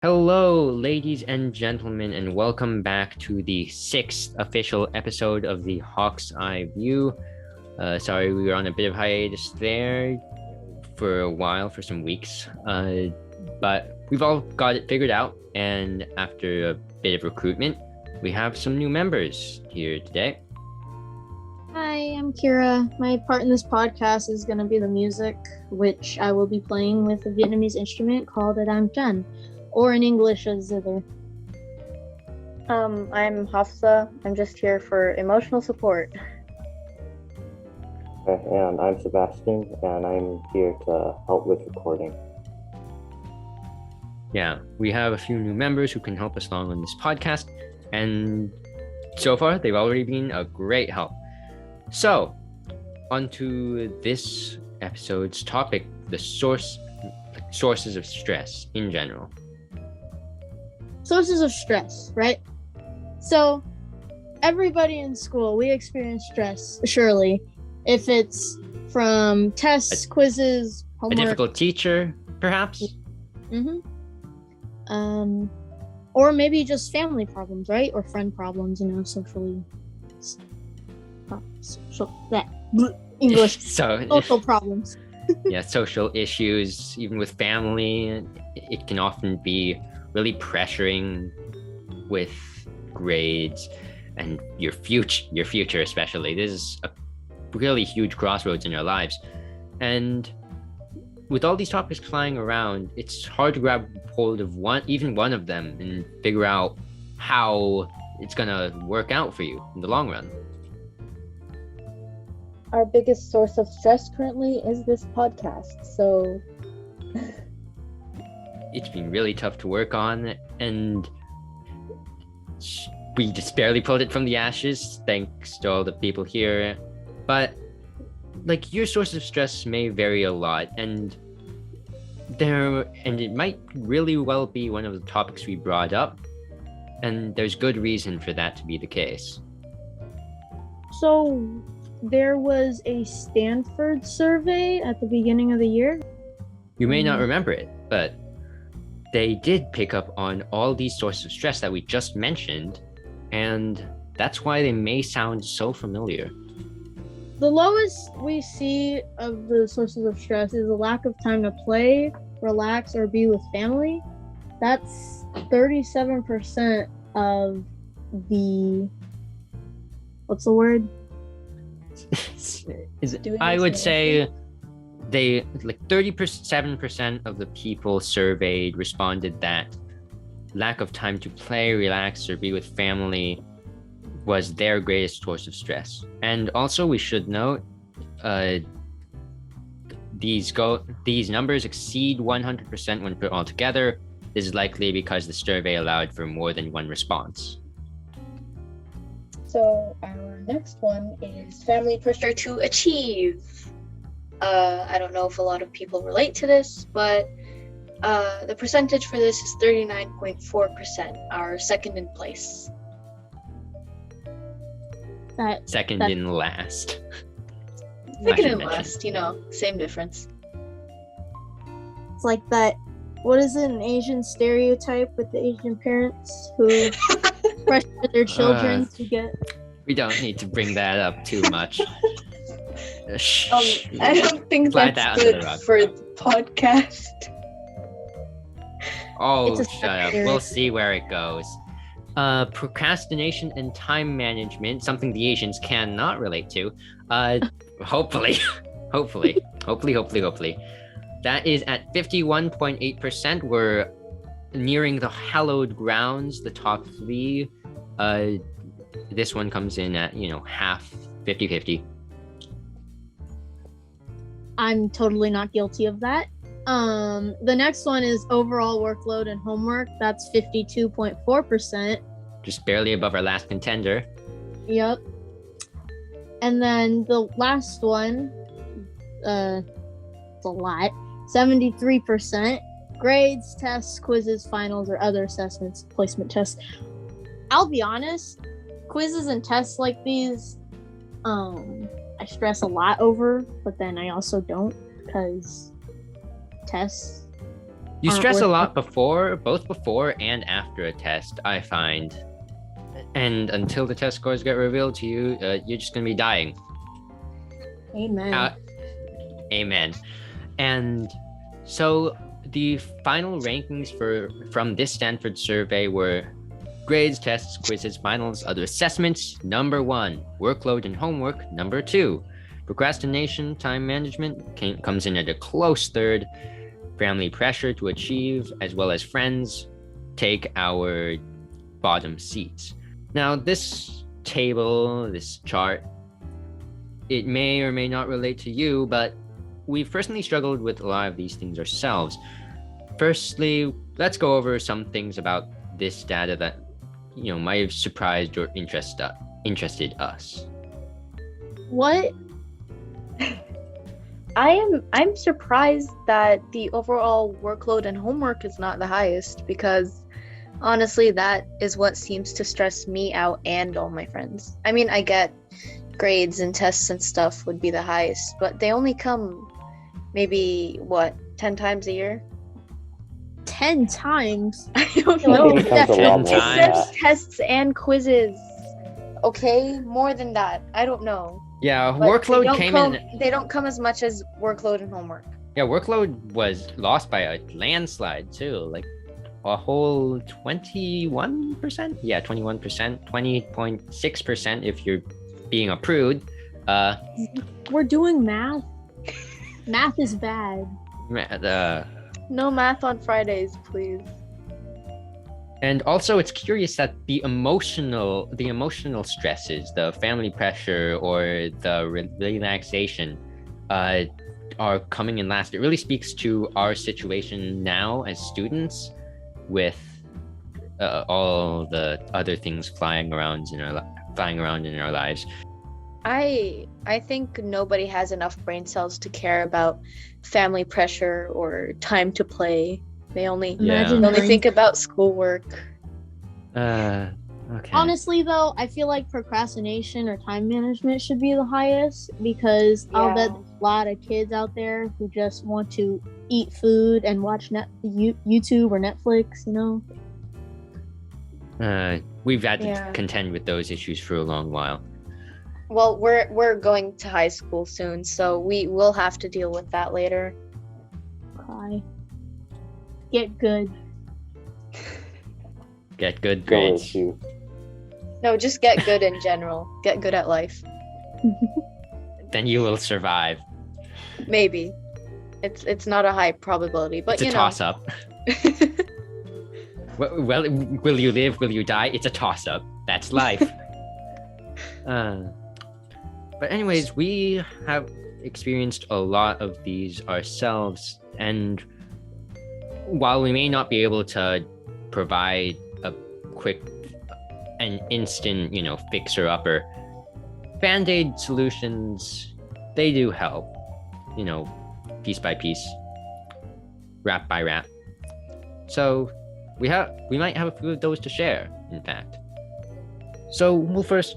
Hello, ladies and gentlemen, and welcome back to the sixth official episode of the Hawk's Eye View. Sorry, we were on a bit of hiatus there for a while, for some weeks, but we've all got it figured out, and after a bit of recruitment, we have some new members here today. Hi, I'm Kira. My part in this podcast is going to be the music, which I will be playing with a Vietnamese instrument called a dam chen, or in English a zither. I'm Hafsa. I'm just here for emotional support. And I'm Sebastian, and I'm here to help with recording. Yeah, we have a few new members who can help us along on this podcast, and so far they've already been a great help. So, on to this episode's topic, the sources of stress in general. Sources of stress, right? So, everybody in school, we experience stress, surely. If it's from tests, quizzes, homework. A difficult teacher, perhaps? Or maybe just family problems, right? Or friend problems, socially. English. Social problems. Yeah, social issues, even with family. It can often be really pressuring with grades and your future especially. This is a really huge crossroads in your lives. And with all these topics flying around, it's hard to grab hold of one of them and figure out how it's gonna work out for you in the long run. Our biggest source of stress currently is this podcast, so it's been really tough to work on, and we just barely pulled it from the ashes, thanks to all the people here. But your source of stress may vary a lot, and it might really well be one of the topics we brought up, and there's good reason for that to be the case. So there was a Stanford survey at the beginning of the year. You may not remember it, but they did pick up on all these sources of stress that we just mentioned, and that's why they may sound so familiar. The lowest we see of the sources of stress is a lack of time to play, relax, or be with family. That's 37% of the... What's the word? I would say they 37% of the people surveyed responded that lack of time to play, relax, or be with family was their greatest source of stress. And also we should note these numbers exceed 100% when put all together. This is likely because the survey allowed for more than one response. So our next one is family pressure to achieve. I don't know if a lot of people relate to this, but the percentage for this is 39.4%, our second in place. Second in last. Second in last, same difference. It's like that, what is it, an Asian stereotype with the Asian parents who pressure their children to get... We don't need to bring that up too much. I don't think that's good for the podcast. Oh, shut up. We'll see where it goes. Procrastination and time management, something the Asians cannot relate to. Hopefully. That is at 51.8%. We're nearing the hallowed grounds, the top three. This one comes in at, half, 50-50. I'm totally not guilty of that. The next one is overall workload and homework. That's 52.4%. Just barely above our last contender. Yep. And then the last one, it's a lot, 73%. Grades, tests, quizzes, finals, or other assessments, placement tests. I'll be honest, quizzes and tests like these, I stress a lot over, but then I also don't, because tests You aren't stress a worth lot both before and after a test, I find. And until the test scores get revealed to you, you're just going to be dying. Amen. Amen. And so the final rankings from this Stanford survey were grades, tests, quizzes, finals, other assessments, number 1, workload and homework, number 2, procrastination, time management comes in at a close third, family pressure to achieve, as well as friends, take our bottom seats. Now, this table, this chart, it may or may not relate to you, but we've personally struggled with a lot of these things ourselves. Firstly, let's go over some things about this data that, might have surprised or interested us. What? I'm surprised that the overall workload and homework is not the highest, because honestly, that is what seems to stress me out and all my friends. I mean, I get grades and tests and stuff would be the highest, but they only come maybe 10 times a year? 10 times? I don't I know. think it comes a lot more than Except that. tests and quizzes. Okay, more than that. I don't know. Yeah, But workload came in. They don't come as much as workload and homework. Yeah, workload was lost by a landslide too, like a whole 21%. Yeah, 21%, 20.6% if you're being a prude. We're doing math. Math is bad. No math on Fridays, please. And also, it's curious that the emotional stresses, the family pressure or the relaxation, are coming in last. It really speaks to our situation now as students, with all the other things flying around in our lives. I think nobody has enough brain cells to care about family pressure or time to play. They only Imagine they only brain- think about schoolwork. Okay. Honestly, though, I feel like procrastination or time management should be the highest, because I'll bet there's a lot of kids out there who just want to eat food and watch YouTube or Netflix, We've had to Yeah. contend with those issues for a long while. Well, we're going to high school soon, so we will have to deal with that later. Cry. Get good. Get good Go grades. issue. No, just get good in general. Get good at life. Then you will survive. Maybe. It's not a high probability, but It's a you know. toss-up. Well, will you live? Will you die? It's a toss-up. That's life. But anyways, we have experienced a lot of these ourselves, and while we may not be able to provide a quick and instant, fixer-upper, Band-Aid solutions, they do help, piece by piece, wrap by wrap. So we might have a few of those to share, in fact. So we'll first,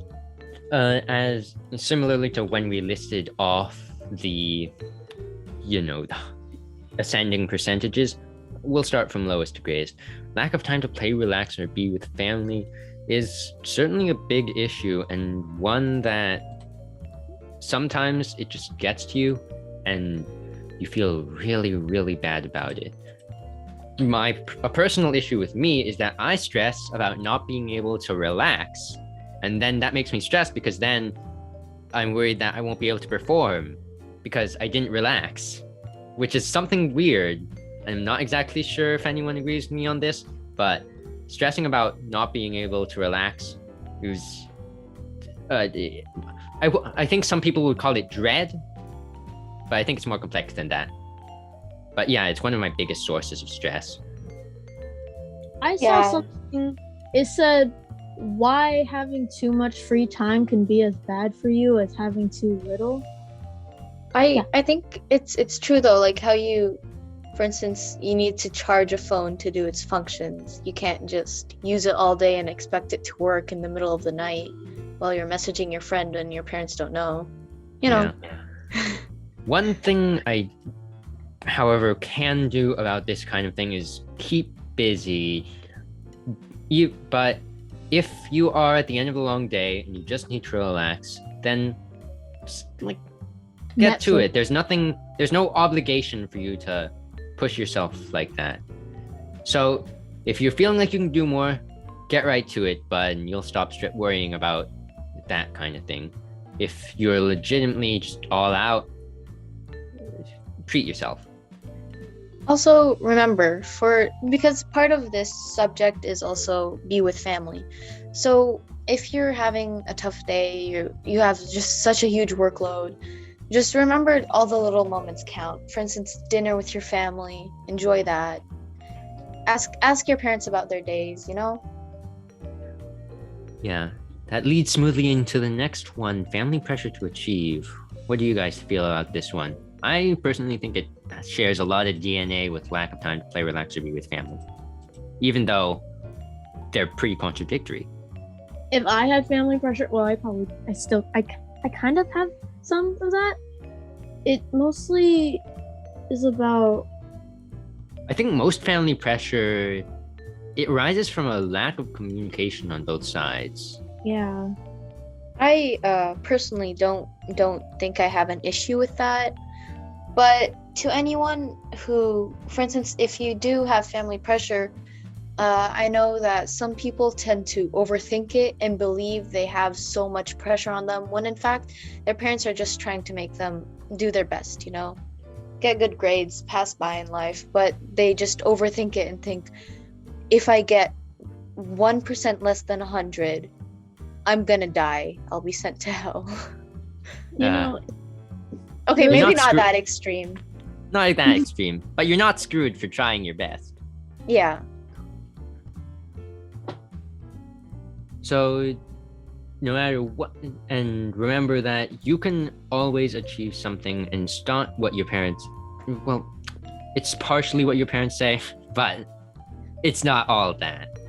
as similarly to when we listed off the, the ascending percentages, we'll start from lowest to greatest. Lack of time to play, relax, or be with family is certainly a big issue, and one that sometimes it just gets to you and you feel really, really bad about it. A personal issue with me is that I stress about not being able to relax, and then that makes me stressed because then I'm worried that I won't be able to perform because I didn't relax, which is something weird. I'm not exactly sure if anyone agrees with me on this, but stressing about not being able to relax is, I think some people would call it dread, but I think it's more complex than that. But yeah, it's one of my biggest sources of stress. I saw Yeah. something. It said, why having too much free time can be as bad for you as having too little. I think it's true though, like how you, for instance, you need to charge a phone to do its functions. You can't just use it all day and expect it to work in the middle of the night while you're messaging your friend and your parents don't know. Yeah. One thing I however, can do about this kind of thing is keep busy. But if you are at the end of a long day and you just need to relax, then just, like, get to it. There's no obligation for you to push yourself like that. So if you're feeling like you can do more, get right to it, but you'll stop worrying about that kind of thing. If you're legitimately just all out, treat yourself. Also, remember, because part of this subject is also be with family. So if you're having a tough day, you have just such a huge workload, just remember all the little moments count. For instance, dinner with your family, enjoy that. Ask your parents about their days, you know? Yeah, that leads smoothly into the next one, family pressure to achieve. What do you guys feel about this one? I personally think it shares a lot of DNA with lack of time to play, relax, or be with family, even though they're pretty contradictory. If I had family pressure, well, I kind of have some of that. It mostly is about... I think most family pressure, it arises from a lack of communication on both sides. Yeah. I personally don't think I have an issue with that. But to anyone who, for instance, if you do have family pressure, I know that some people tend to overthink it and believe they have so much pressure on them, when in fact, their parents are just trying to make them do their best, you know? Get good grades, pass by in life, but they just overthink it and think, if I get 1% less than 100, I'm gonna die. I'll be sent to hell. You know... Okay, maybe not that extreme. Not like that extreme, but you're not screwed for trying your best. Yeah. So, no matter what, and remember that you can always achieve something, and it's not what your parents, well, it's partially what your parents say, but it's not all that.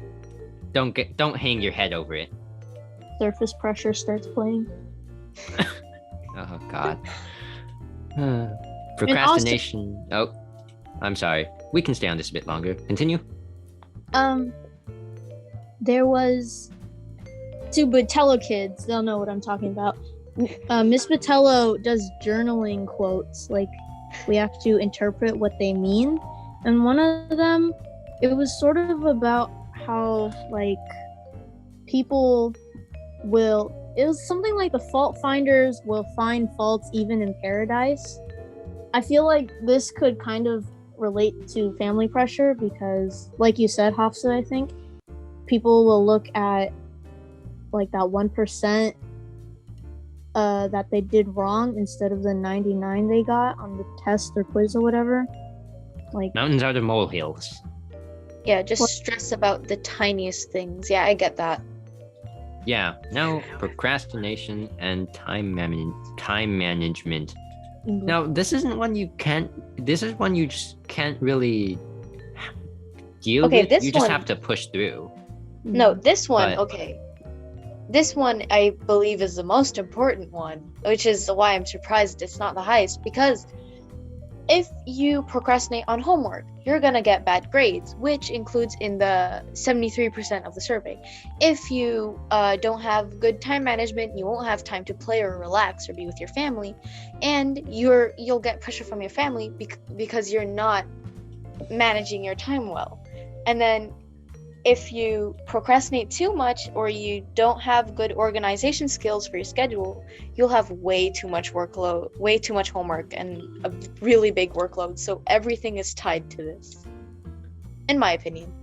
Don't hang your head over it. Surface pressure starts playing. Oh, God. Procrastination. Oh, I'm sorry. We can stay on this a bit longer. Continue. There was two Botello kids. They'll know what I'm talking about. Miss Botello does journaling quotes. Like, we have to interpret what they mean. And one of them, it was sort of about how, like, people will... It was something like the fault finders will find faults even in paradise. I feel like this could kind of relate to family pressure because, like you said, Hafsa, I think, people will look at like that 1% that they did wrong instead of the 99 they got on the test or quiz or whatever. Like, mountains are the molehills. Yeah, just stress about the tiniest things. Yeah, I get that. Yeah, now procrastination and time management. English. Now, this is one you just can't really deal with. This you just one... have to push through. No, this one, But- okay. This one, I believe, is the most important one, which is why I'm surprised it's not the highest, because if you procrastinate on homework, you're gonna get bad grades, which includes in the 73% of the survey. If you don't have good time management, you won't have time to play or relax or be with your family, and you'll get pressure from your family because you're not managing your time well. And then if you procrastinate too much or you don't have good organization skills for your schedule, you'll have way too much workload, way too much homework, and a really big workload. So everything is tied to this, in my opinion.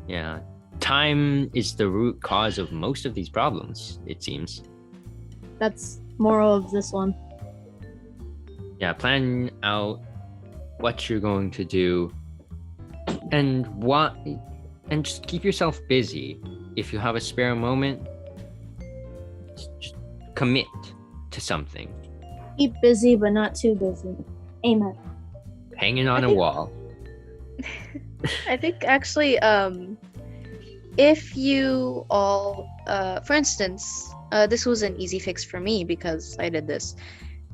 Yeah, time is the root cause of most of these problems, it seems. That's moral of this one. Yeah, plan out what you're going to do and just keep yourself busy. If you have a spare moment, just commit to something. Keep busy, but not too busy. Amen. Hanging on a wall. I think actually, if you all, for instance, this was an easy fix for me because I did this.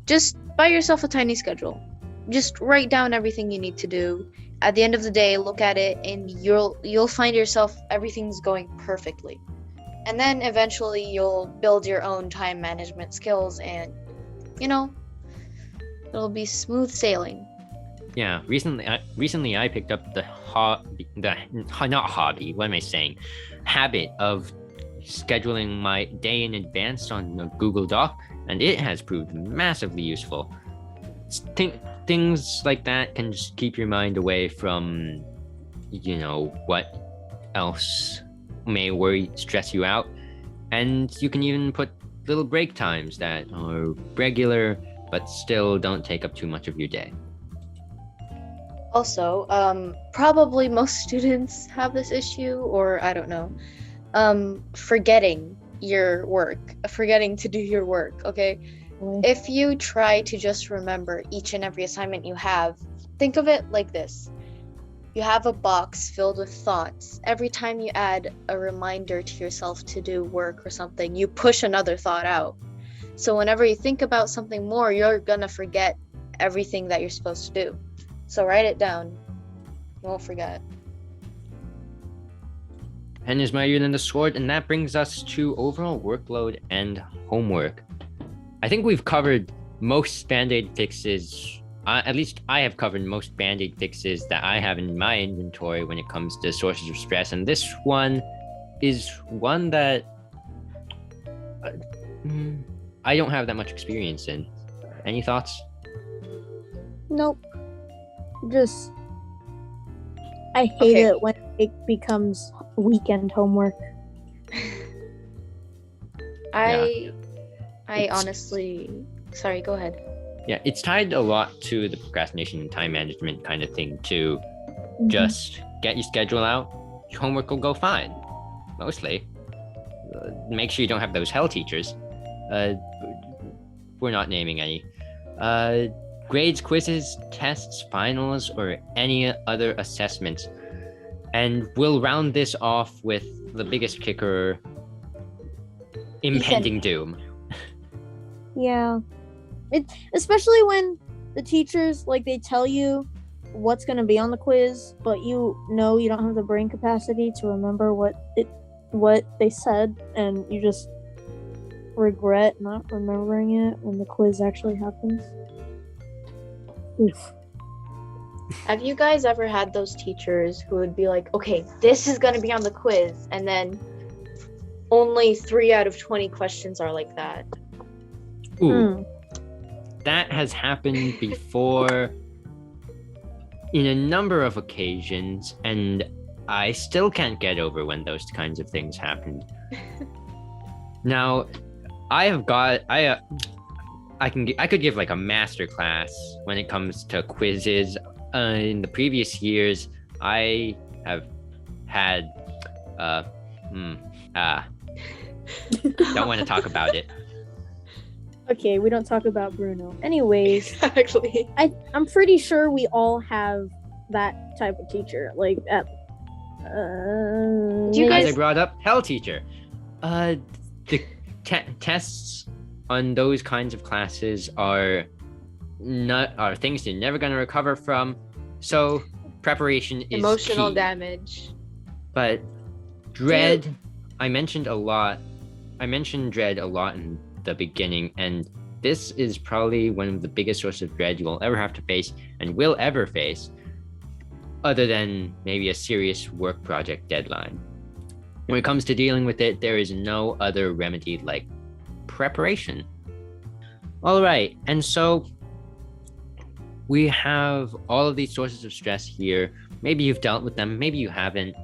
Just buy yourself a tiny schedule. just write down everything you need to do. At the end of the day, look at it, and you'll find yourself everything's going perfectly. And then eventually you'll build your own time management skills, and it'll be smooth sailing. Yeah, recently I picked up habit of scheduling my day in advance on a Google Doc, and it has proved massively useful. Things like that can just keep your mind away from, what else may stress you out, and you can even put little break times that are regular but still don't take up too much of your day. Also, probably most students have this issue, or I don't know, forgetting to do your work, okay? If you try to just remember each and every assignment you have, think of it like this. You have a box filled with thoughts. Every time you add a reminder to yourself to do work or something, you push another thought out. So whenever you think about something more, you're gonna forget everything that you're supposed to do. So write it down. You won't forget. Pen is mightier than the sword, and that brings us to overall workload and homework. I think we've covered most Band-Aid fixes. At least I have covered most Band-Aid fixes that I have in my inventory when it comes to sources of stress, and this one is one that I don't have that much experience in. Any thoughts? Nope. Just, I hate it when it becomes weekend homework. I honestly, sorry, go ahead. Yeah, it's tied a lot to the procrastination and time management kind of thing too. Just get your schedule out, your homework will go fine, mostly. Make sure you don't have those hell teachers. We're not naming any. Grades, quizzes, tests, finals, or any other assessments. And we'll round this off with the biggest kicker, Impending Doom. Yeah. Especially when the teachers, they tell you what's going to be on the quiz, but you don't have the brain capacity to remember what they said, and you just regret not remembering it when the quiz actually happens. Oof. Have you guys ever had those teachers who would be like, okay, this is going to be on the quiz, and then only 3 out of 20 questions are like that? Ooh. That has happened before in a number of occasions, and I still can't get over when those kinds of things happen. Now, I could give like a master class when it comes to quizzes. In the previous years, I have had don't want to talk about it. Okay, we don't talk about Bruno. Anyways, actually, I'm pretty sure we all have that type of teacher. Like at you guys As I brought up hell teacher. The tests on those kinds of classes are things you're never going to recover from. So preparation is emotional key. Damage. But dread, I mentioned dread a lot in the beginning, and this is probably one of the biggest sources of dread you will ever have to face and will ever face, other than maybe a serious work project deadline. When it comes to dealing with it, there is no other remedy like preparation. All right, and so we have all of these sources of stress here. Maybe you've dealt with them, maybe you haven't.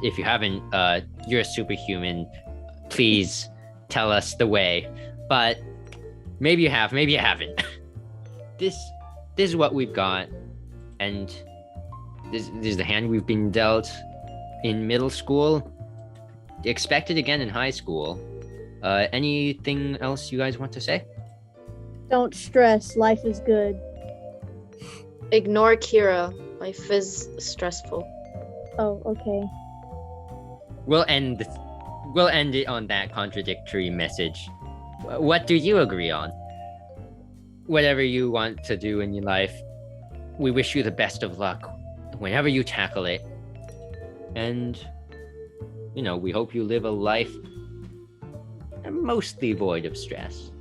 If you haven't, you're a superhuman. Please tell us the way. But maybe you have, maybe you haven't. This is what we've got, and this is the hand we've been dealt in middle school. Expected again in high school. Anything else you guys want to say? Don't stress. Life is good. Ignore Kira. Life is stressful. Oh, okay. We'll end it on that contradictory message. What do you agree on? Whatever you want to do in your life, we wish you the best of luck whenever you tackle it. And, we hope you live a life mostly void of stress.